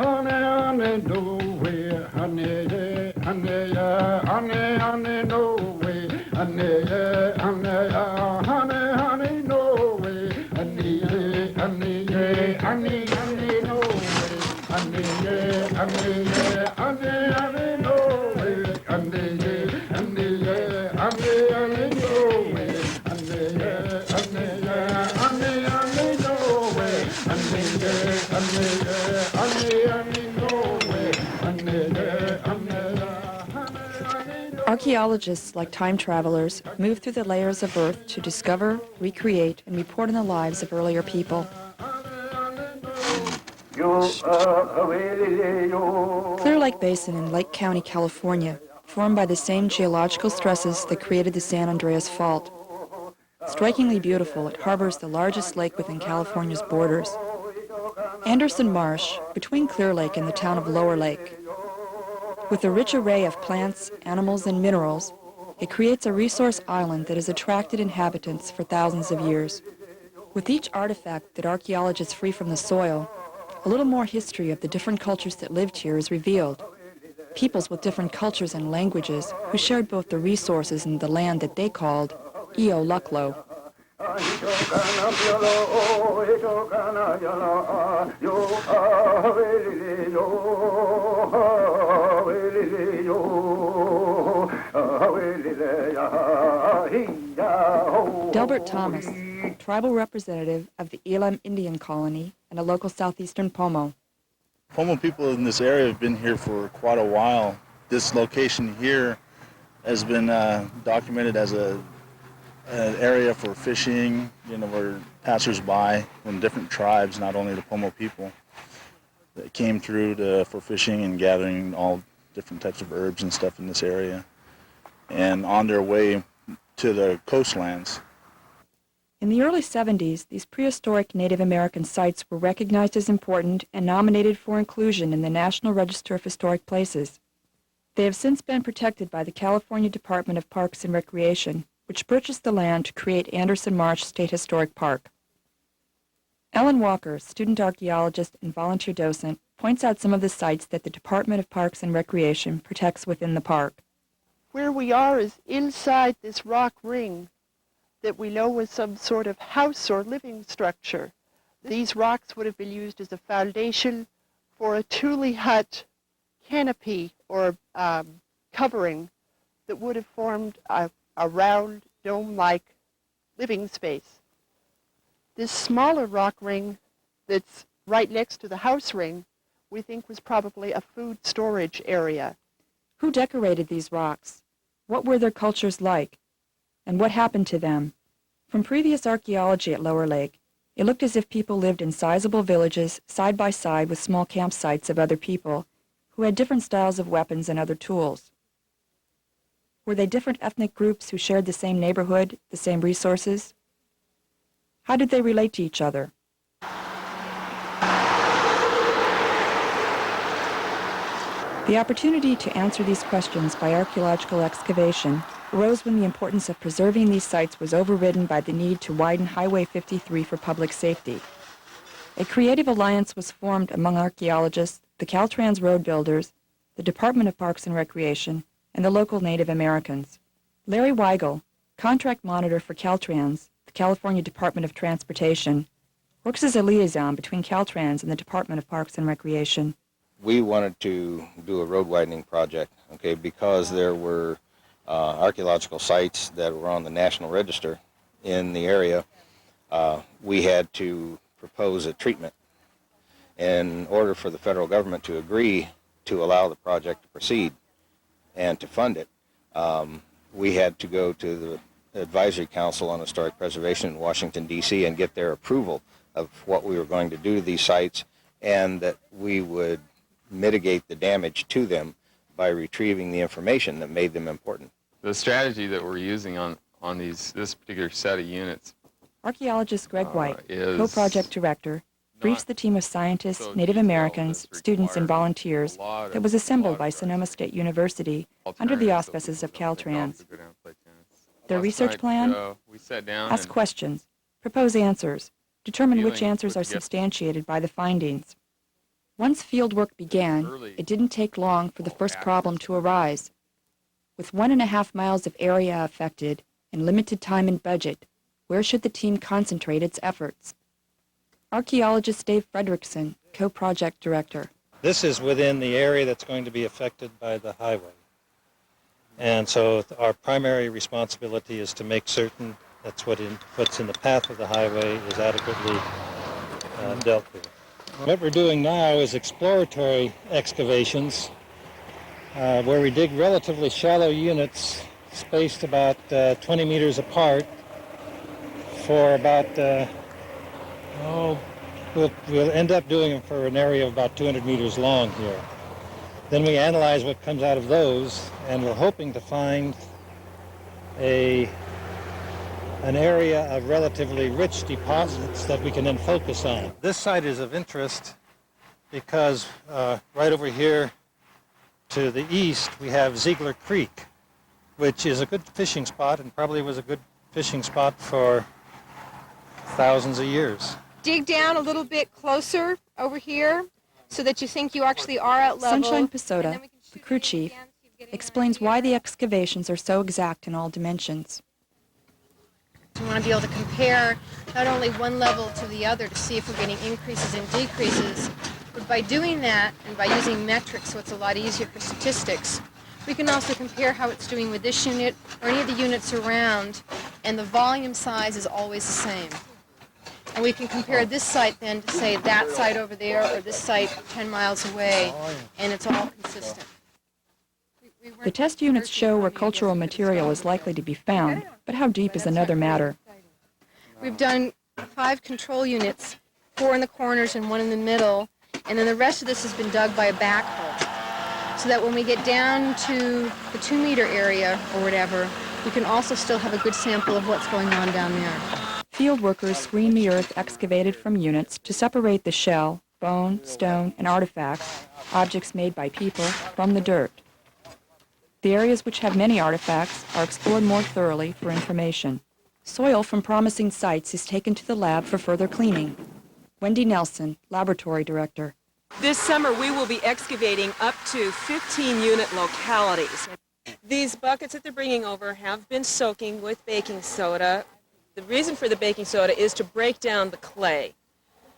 honey, honey, no way, honey, yeah, honey, yeah, honey, honey, no way, honey, yeah, honey, yeah, honey, honey, no way, honey, yeah, honey, yeah, honey, honey, no way, honey, yeah, honey, yeah, honey, honey, no way, honey, yeah, honey, yeah, honey, honey, no way, honey, yeah, honey, yeah, honey, honey, no way, honey, yeah, honey, yeah, honey, honey, no way, honey, yeah, honey, yeah, honey, honey, no. Archaeologists, like time travelers, move through the layers of Earth to discover, recreate, and report on the lives of earlier people. Clear Lake Basin in Lake County, California, formed by the same geological stresses that created the San Andreas Fault. Strikingly beautiful, it harbors the largest lake within California's borders. Anderson Marsh, between Clear Lake and the town of Lower Lake. With a rich array of plants, animals, and minerals, it creates a resource island that has attracted inhabitants for thousands of years. With each artifact that archaeologists free from the soil, a little more history of the different cultures that lived here is revealed. Peoples with different cultures and languages who shared both the resources and the land that they called Io Luklo. Delbert Thomas, tribal representative of the Elam Indian Colony and a local southeastern Pomo. Pomo people in this area have been here for quite a while. This location here has been documented as an area for fishing, where passers-by from different tribes, not only the Pomo people, that came through for fishing and gathering all different types of herbs and stuff in this area, and on their way to the coastlands. In the early 70s, these prehistoric Native American sites were recognized as important and nominated for inclusion in the National Register of Historic Places. They have since been protected by the California Department of Parks and Recreation, which purchased the land to create Anderson Marsh State Historic Park. Ellen Walker, student archaeologist and volunteer docent, points out some of the sites that the Department of Parks and Recreation protects within the park. Where we are is inside this rock ring that we know was some sort of house or living structure. These rocks would have been used as a foundation for a tule hut canopy or covering that would have formed a round dome-like living space. This smaller rock ring that's right next to the house ring we think was probably a food storage area. Who decorated these rocks? What were their cultures like? And what happened to them? From previous archaeology at Lower Lake, it looked as if people lived in sizable villages side by side with small campsites of other people who had different styles of weapons and other tools. Were they different ethnic groups who shared the same neighborhood, the same resources? How did they relate to each other? The opportunity to answer these questions by archaeological excavation arose when the importance of preserving these sites was overridden by the need to widen Highway 53 for public safety. A creative alliance was formed among archaeologists, the Caltrans road builders, the Department of Parks and Recreation, and the local Native Americans. Larry Weigel, contract monitor for Caltrans, the California Department of Transportation, works as a liaison between Caltrans and the Department of Parks and Recreation. We wanted to do a road widening project, because there were archaeological sites that were on the National Register in the area. We had to propose a treatment. In order for the federal government to agree to allow the project to proceed and to fund it, we had to go to the Advisory Council on Historic Preservation in Washington, D.C. and get their approval of what we were going to do to these sites, and that we would mitigate the damage to them by retrieving the information that made them important. The strategy that we're using on this particular set of units, archaeologist Greg White, co-project director, briefs the team of scientists, Native Americans, students, and volunteers that was assembled by Sonoma State University under the auspices of Caltrans. Their research plan? Ask questions, propose answers, determine which answers are substantiated by the findings. Once field work began, Early. it didn't take long for the first problem to arise. With 1.5 miles of area affected and limited time and budget, where should the team concentrate its efforts? Archaeologist Dave Fredrickson, co-project director. This is within the area that's going to be affected by the highway. And so our primary responsibility is to make certain that's what's in the path of the highway is adequately dealt with. What we're doing now is exploratory excavations where we dig relatively shallow units spaced about 20 meters apart for about, we'll end up doing them for an area of about 200 meters long here. Then we analyze what comes out of those, and we're hoping to find an area of relatively rich deposits that we can then focus on. This site is of interest because right over here to the east we have Ziegler Creek, which is a good fishing spot and probably was a good fishing spot for thousands of years. Dig down a little bit closer over here so that you think you actually are at level. Sunshine Pasota, the crew chief, explains why the excavations are so exact in all dimensions. We want to be able to compare not only one level to the other to see if we're getting increases and decreases, but by doing that and by using metrics, so it's a lot easier for statistics, we can also compare how it's doing with this unit or any of the units around, and the volume size is always the same. And we can compare this site then to, say, that site over there or this site 10 miles away, and it's all consistent. The test units show where cultural material is likely to be found, but how deep is another matter. We've done 5 control units, 4 in the corners and 1 in the middle, and then the rest of this has been dug by a backhoe, so that when we get down to the 2-meter area or whatever, we can also still have a good sample of what's going on down there. Field workers screen the earth excavated from units to separate the shell, bone, stone, and artifacts, objects made by people, from the dirt. The areas which have many artifacts are explored more thoroughly for information. Soil from promising sites is taken to the lab for further cleaning. Wendy Nelson, laboratory director. This summer we will be excavating up to 15 unit localities. These buckets that they're bringing over have been soaking with baking soda. The reason for the baking soda is to break down the clay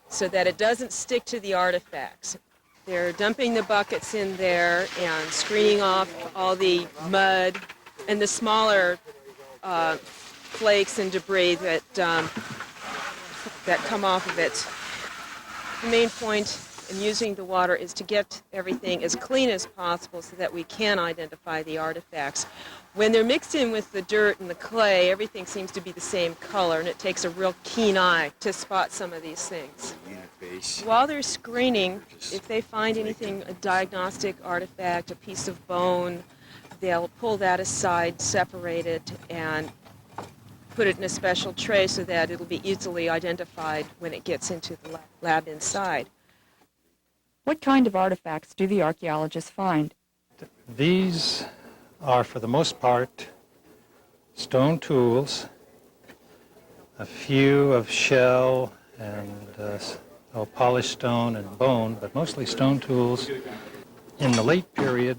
so that it doesn't stick to the artifacts. They're dumping the buckets in there and screening off all the mud and the smaller flakes and debris that come off of it. The main point in using the water is to get everything as clean as possible so that we can identify the artifacts. When they're mixed in with the dirt and the clay, everything seems to be the same color, and it takes a real keen eye to spot some of these things. While they're screening, if they find anything, a diagnostic artifact, a piece of bone, they'll pull that aside, separate it, and put it in a special tray so that it'll be easily identified when it gets into the lab inside. What kind of artifacts do the archaeologists find? These are, for the most part, stone tools, a few of shell and polished stone and bone, but mostly stone tools. In the late period,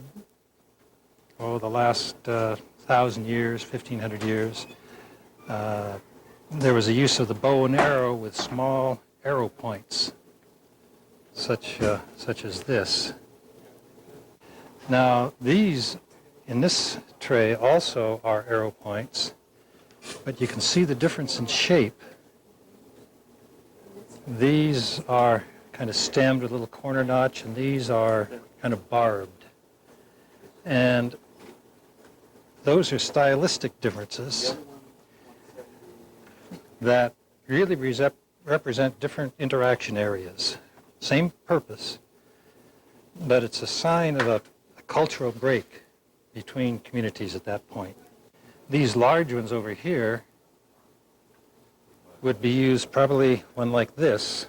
the last 1,000 years, 1,500 years, there was a use of the bow and arrow with small arrow points, such as this. Now, these in this tray also are arrow points, but you can see the difference in shape. These are kind of stemmed with a little corner notch, and these are kind of barbed. And those are stylistic differences that really represent different interaction areas. Same purpose, but it's a sign of a cultural break between communities at that point. These large ones over here would be used, probably one like this,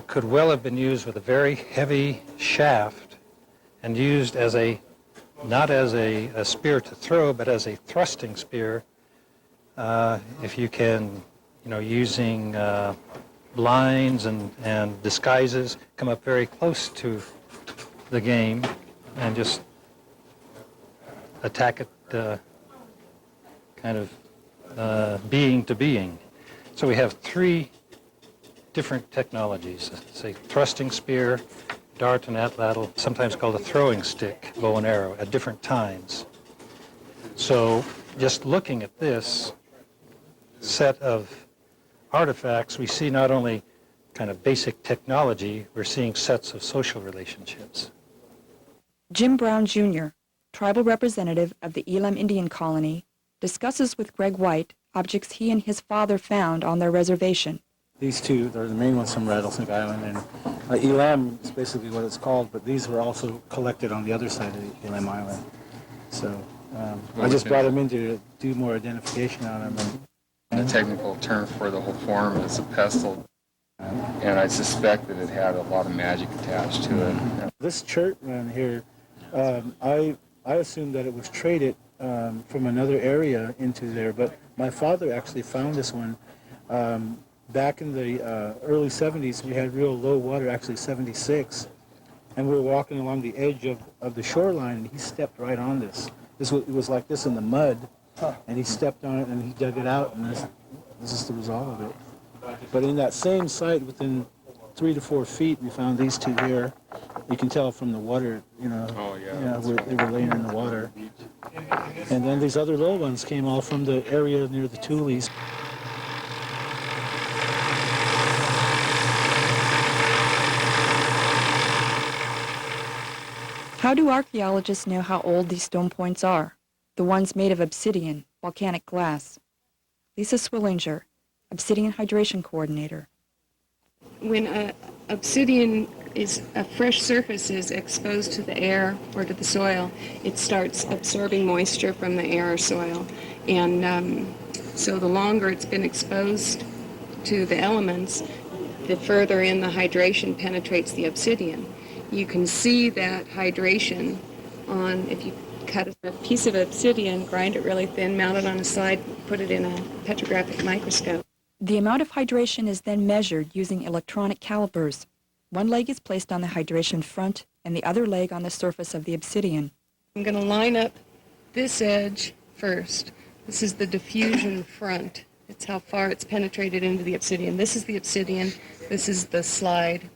could well have been used with a very heavy shaft and used as not as a spear to throw, but as a thrusting spear, if you can, using blinds and disguises, come up very close to the game and just attack it kind of being to being. So we have three different technologies, say thrusting spear, dart and atlatl, sometimes called a throwing stick, bow and arrow, at different times. So just looking at this set of artifacts, we see not only kind of basic technology, we're seeing sets of social relationships. Jim Brown Jr., tribal representative of the Elam Indian Colony, discusses with Greg White objects he and his father found on their reservation. These two are the main ones from Rattlesnake Island, and Elam is basically what it's called, but these were also collected on the other side of the Elam Island. So I just brought them in to do more identification on them. The technical term for the whole form is a pestle, and I suspect that it had a lot of magic attached to it. This chert man here, I assumed that it was traded from another area into there, but my father actually found this one. Back in the early 70s, we had real low water, actually 76, and we were walking along the edge of the shoreline, and he stepped right on this. It was like this in the mud, and he stepped on it, and he dug it out, and this is the result of it. But in that same site, within 3 to 4 feet, we found these two here. You can tell from the water, they were laying in the water. And then these other little ones came all from the area near the Tules. How do archaeologists know how old these stone points are? The ones made of obsidian, volcanic glass. Lisa Swillinger, Obsidian Hydration Coordinator. When obsidian is a fresh surface is exposed to the air or to the soil, it starts absorbing moisture from the air or soil. And so the longer it's been exposed to the elements, the further in the hydration penetrates the obsidian. You can see that hydration on, if you cut a piece of obsidian, grind it really thin, mount it on a slide, put it in a petrographic microscope. The amount of hydration is then measured using electronic calipers. One leg is placed on the hydration front and the other leg on the surface of the obsidian. I'm going to line up this edge first. This is the diffusion front. It's how far it's penetrated into the obsidian. This is the obsidian. This is the slide.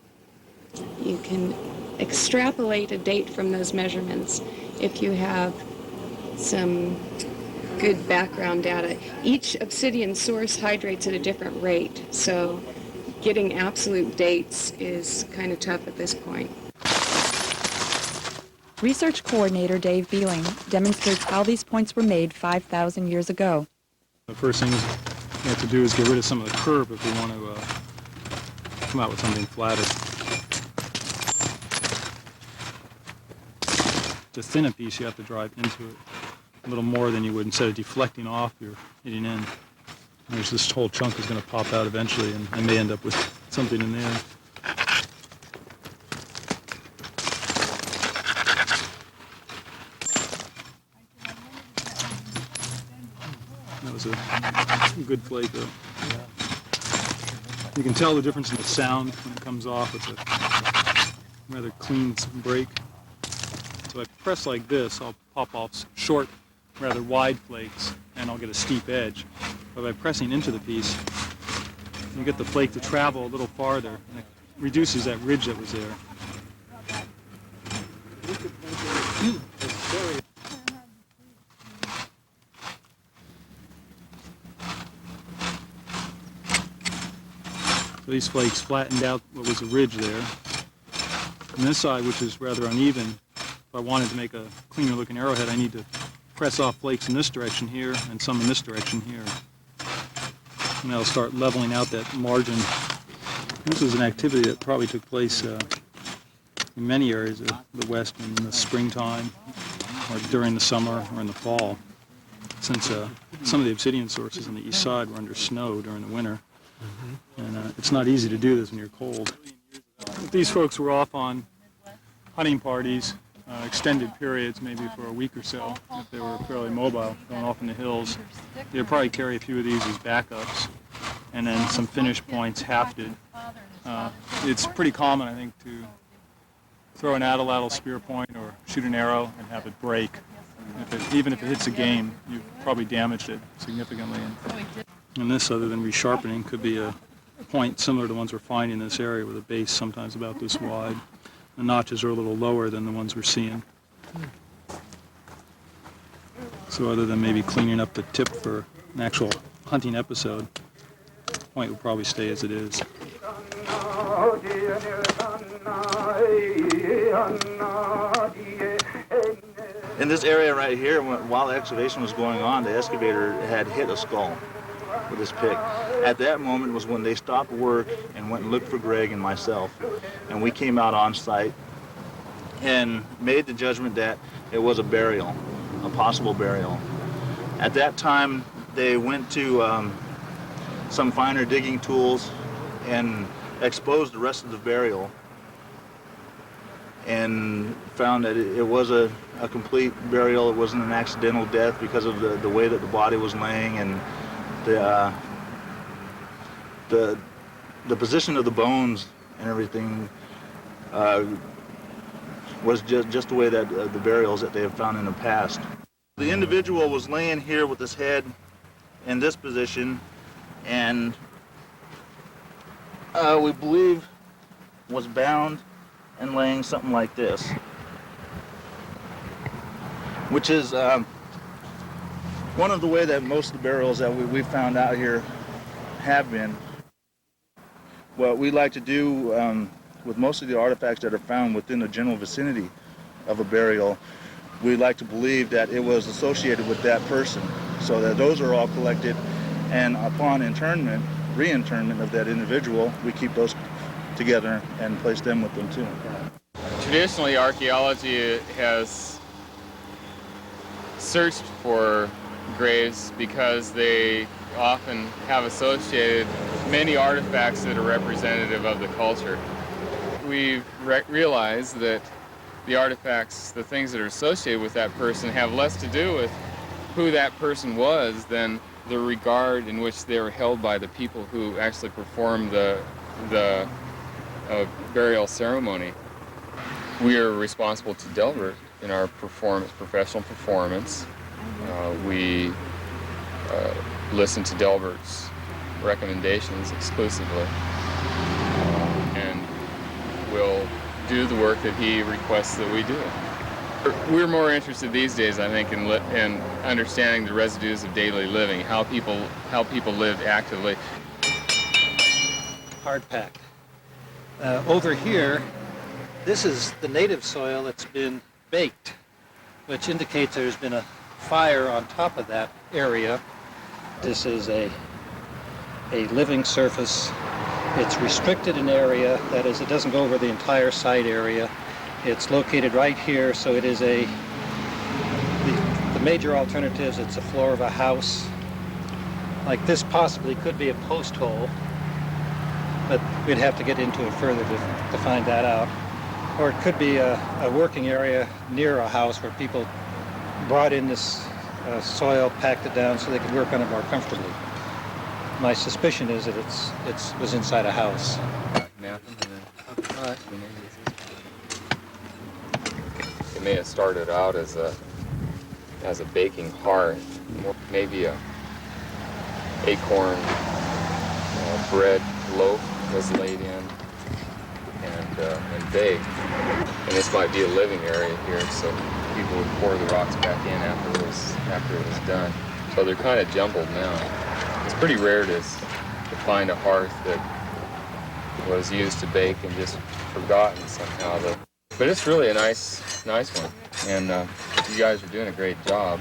You can extrapolate a date from those measurements if you have some good background data. Each obsidian source hydrates at a different rate, so getting absolute dates is kind of tough at this point. Research coordinator Dave Beeling demonstrates how these points were made 5,000 years ago. The first thing we have to do is get rid of some of the curve if we want to come out with something flatter. To thin a piece, you have to drive into it a little more than you would instead of deflecting off, you're hitting in. There's this whole chunk is going to pop out eventually, and I may end up with something in there. That was a good flake, though. You can tell the difference in the sound when it comes off. It's a rather clean break. So if I press like this, I'll pop off short, rather wide flakes, and I'll get a steep edge. But by pressing into the piece, you get the flake to travel a little farther, and it reduces that ridge that was there. So these flakes flattened out what was a ridge there. On this side, which is rather uneven, if I wanted to make a cleaner looking arrowhead, I need to press off flakes in this direction here and some in this direction here. And that'll start leveling out that margin. This is an activity that probably took place in many areas of the West in the springtime or during the summer or in the fall, since some of the obsidian sources on the east side were under snow during the winter. And it's not easy to do this when you're cold. These folks were off on hunting parties, extended periods, maybe for a week or so, if they were fairly mobile, going off in the hills. They'd probably carry a few of these as backups. and then some finish points hafted. It's pretty common, I think, to throw an atlatl spear point or shoot an arrow and have it break. Even if it hits a game, you've probably damaged it significantly. And this, other than resharpening, could be a point similar to ones we're finding in this area with a base sometimes about this wide. The notches are a little lower than the ones we're seeing. So other than maybe cleaning up the tip for an actual hunting episode, the point will probably stay as it is. In this area right here, while the excavation was going on, the excavator had hit a skull with his pick. At that moment was when they stopped work and went and looked for Greg and myself. And we came out on site and made the judgment that it was a burial, a possible burial. At that time, they went to some finer digging tools and exposed the rest of the burial and found that it was a complete burial. It wasn't an accidental death because of the way that the body was laying and the position of the bones and everything was just the way that the burials that they have found in the past. The individual was laying here with his head in this position, and we believe was bound and laying something like this, which is one of the way that most of the burials that we found out here have been. What we like to do with most of the artifacts that are found within the general vicinity of a burial, we like to believe that it was associated with that person, so that those are all collected, and upon internment, reinterment of that individual, we keep those together and place them with them too. Traditionally, archaeology has searched for graves because they often have associated many artifacts that are representative of the culture. We realize that the artifacts, the things that are associated with that person, have less to do with who that person was than the regard in which they were held by the people who actually performed the burial ceremony. We are responsible to Delbert in our professional performance. We listen to Delbert's recommendations exclusively, and we'll do the work that he requests that we do. We're more interested these days, I think, in understanding the residues of daily living, how people lived actively. Hard pack. Over here, this is the native soil that's been baked, which indicates there's been a fire on top of that area. This is a living surface. It's restricted in area, that is, it doesn't go over the entire site area. It's located right here, so it is the major alternatives, it's the floor of a house. Like this possibly could be a post hole, but we'd have to get into it further to find that out. Or it could be a working area near a house where people brought in this soil, packed it down so they could work on it more comfortably. My suspicion is that it was inside a house. It may have started out as a baking hearth, maybe a acorn bread loaf was laid in and baked. And this might be a living area here, so people would pour the rocks back in after it was done. So they're kind of jumbled now. It's pretty rare to find a hearth that was used to bake and just forgotten somehow. But it's really a nice one, and you guys are doing a great job.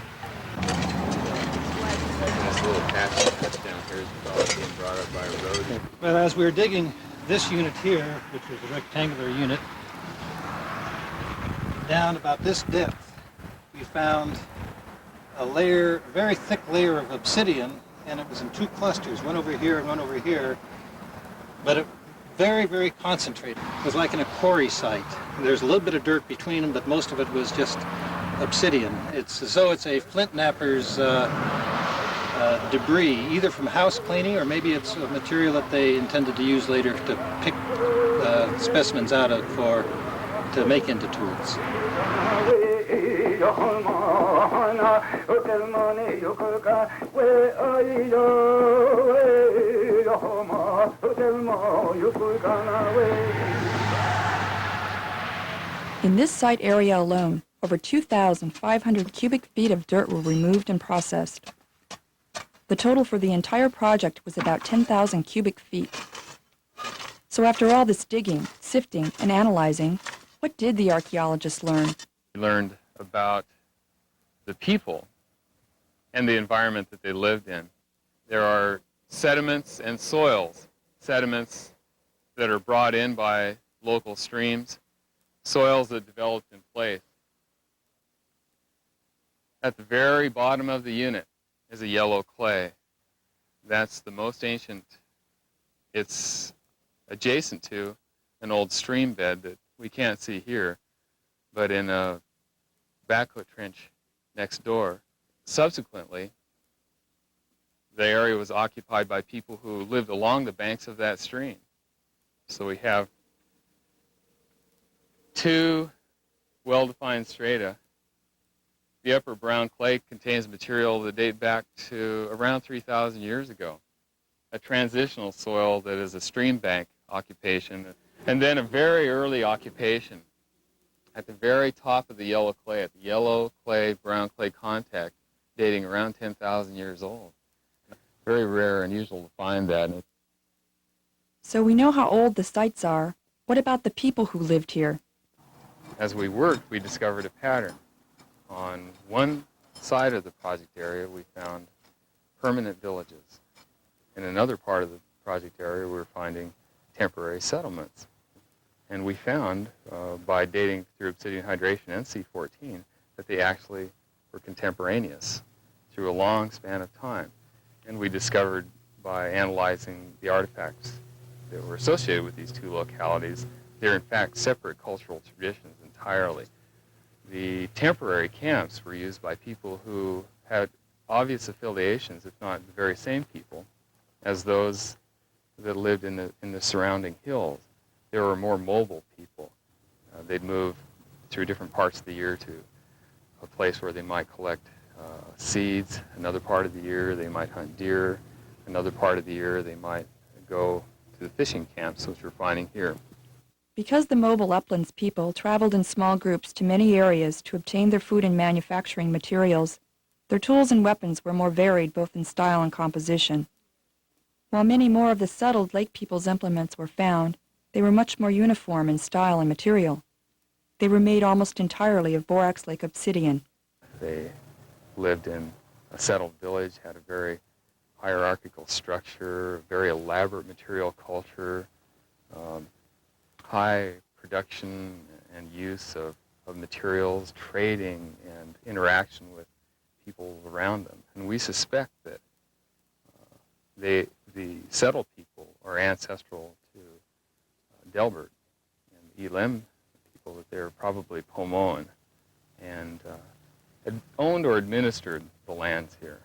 This little patch that's down here is probably being brought up by erosion. Well, as we were digging this unit here, which was a rectangular unit, down about this depth, we found a very thick layer of obsidian, and it was in two clusters, one over here and one over here, but it very, very concentrated. It was like in a quarry site. There's a little bit of dirt between them, but most of it was just obsidian. It's as though it's a flint knapper's debris, either from house cleaning or maybe it's a material that they intended to use later to pick specimens out of to make into tools. In this site area alone, over 2,500 cubic feet of dirt were removed and processed. The total for the entire project was about 10,000 cubic feet. So after all this digging, sifting, and analyzing, what did the archaeologists learn? We learned about the people and the environment that they lived in. There are sediments and soils, sediments that are brought in by local streams, soils that developed in place. At the very bottom of the unit is a yellow clay. That's the most ancient. It's adjacent to an old stream bed that we can't see here, but in a backhoe trench next door. Subsequently, the area was occupied by people who lived along the banks of that stream. So we have two well-defined strata. The upper brown clay contains material that date back to around 3,000 years ago. A transitional soil that is a stream bank occupation, and then a very early occupation at the very top of the yellow clay, at the yellow clay, brown clay contact, dating around 10,000 years old. Very rare and unusual to find that. So we know how old the sites are. What about the people who lived here? As we worked, we discovered a pattern. On one side of the project area, we found permanent villages. In another part of the project area, we were finding temporary settlements. And we found, by dating through obsidian hydration and C14, that they actually were contemporaneous through a long span of time. And we discovered, by analyzing the artifacts that were associated with these two localities, they're in fact separate cultural traditions entirely. The temporary camps were used by people who had obvious affiliations, if not the very same people, as those that lived in the surrounding hills. There were more mobile people. They'd move through different parts of the year to a place where they might collect seeds. Another part of the year they might hunt deer. Another part of the year they might go to the fishing camps, which we're finding here. Because the mobile uplands people traveled in small groups to many areas to obtain their food and manufacturing materials, their tools and weapons were more varied both in style and composition. While many more of the settled lake people's implements were found, they were much more uniform in style and material. They were made almost entirely of borax lake obsidian. They lived in a settled village, had a very hierarchical structure, very elaborate material culture, high production and use of materials, trading, and interaction with people around them. And we suspect that the settled people are ancestral to Delbert and Elam people, that they're probably Pomoan and had owned or administered the lands here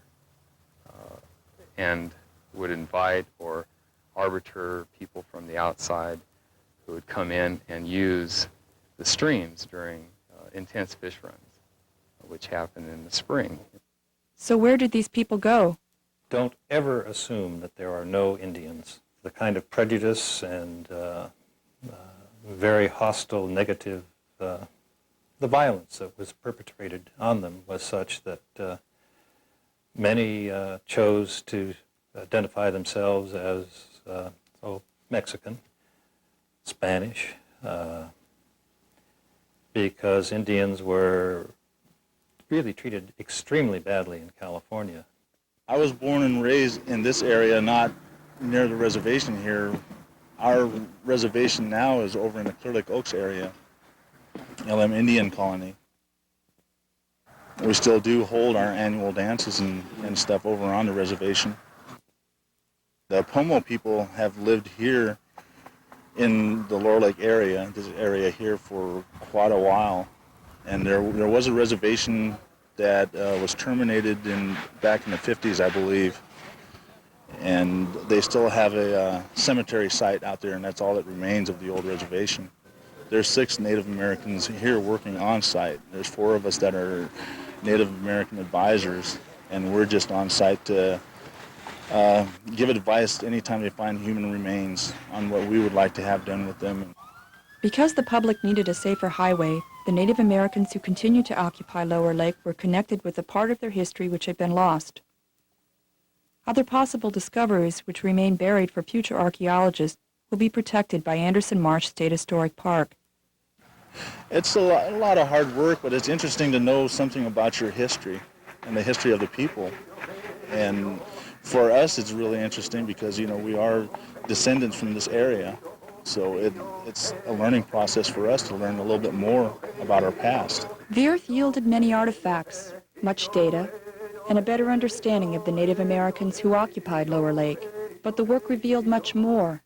and would invite or arbiter people from the outside who would come in and use the streams during intense fish runs, which happen in the spring. So where did these people go? Don't ever assume that there are no Indians. The kind of prejudice and very hostile, negative, the violence that was perpetrated on them was such that many chose to identify themselves as Mexican, Spanish, because Indians were really treated extremely badly in California. I was born and raised in this area, not near the reservation here. Our reservation now is over in the Clear Lake Oaks area, LM Indian Colony. We still do hold our annual dances and stuff over on the reservation. The Pomo people have lived here in the Lower Lake area, this area here, for quite a while. And there was a reservation that was terminated back in the 50s, I believe. And they still have a cemetery site out there, and that's all that remains of the old reservation. There's 6 Native Americans here working on site. There's 4 of us that are Native American advisors, and we're just on site to give advice anytime they find human remains on what we would like to have done with them. Because the public needed a safer highway, the Native Americans who continued to occupy Lower Lake were connected with a part of their history which had been lost. Other possible discoveries which remain buried for future archaeologists will be protected by Anderson Marsh State Historic Park. It's a lot of hard work, but it's interesting to know something about your history and the history of the people. And for us, it's really interesting because, you know, we are descendants from this area. So it's a learning process for us to learn a little bit more about our past. The Earth yielded many artifacts, much data, and a better understanding of the Native Americans who occupied Lower Lake. But the work revealed much more.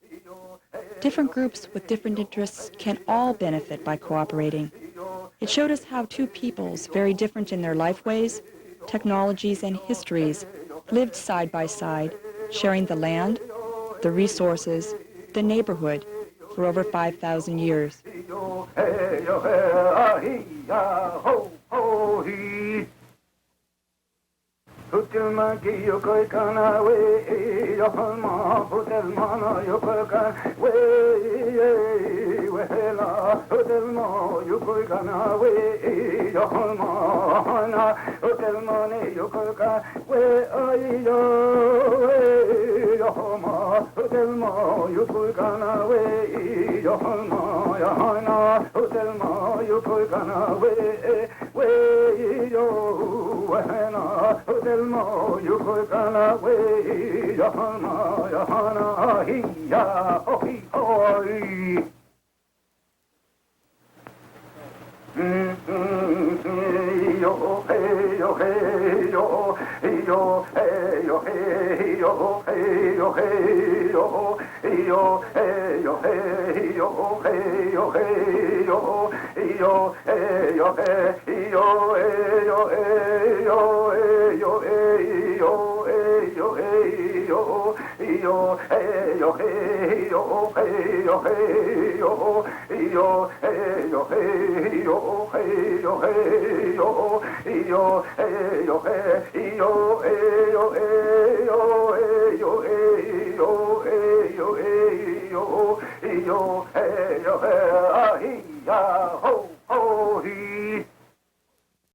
Different groups with different interests can all benefit by cooperating. It showed us how 2 peoples, very different in their lifeways, technologies, and histories, lived side by side, sharing the land, the resources, the neighborhood for over 5,000 years. Hutelma ki yokoi kana we yohalma hutelma yokoi kana we wehela hutelma yokoi kana we yohalma na hutelma ne yokoi kana we ayo we yohalma hutelma yokoi kana we yohalma yana hutelma yokoi kana we yo wehena Hotelmo, you could gonna way, Yohana, Yohana, he, ya, oh, he, oh, he. Yo, hey, yo, hey, yo, yo, hey, yo, hey, yo, hey, yo, hey, yo, yo, hey, yo, hey, yo, hey, yo, hey, yo, yo, hey, yo, hey, yo, hey, yo, hey, yo, hey, yo, hey, yo, hey, yo, hey, yo, yo, hey, yo, hey, yo, hey, yo, hey, yo, yo, hey, yo, hey, yo. Hey yo hey yo yo hey yo hey yo hey yo hey yo hey yo hey yo hey yo hey yo yo hey yo hey ya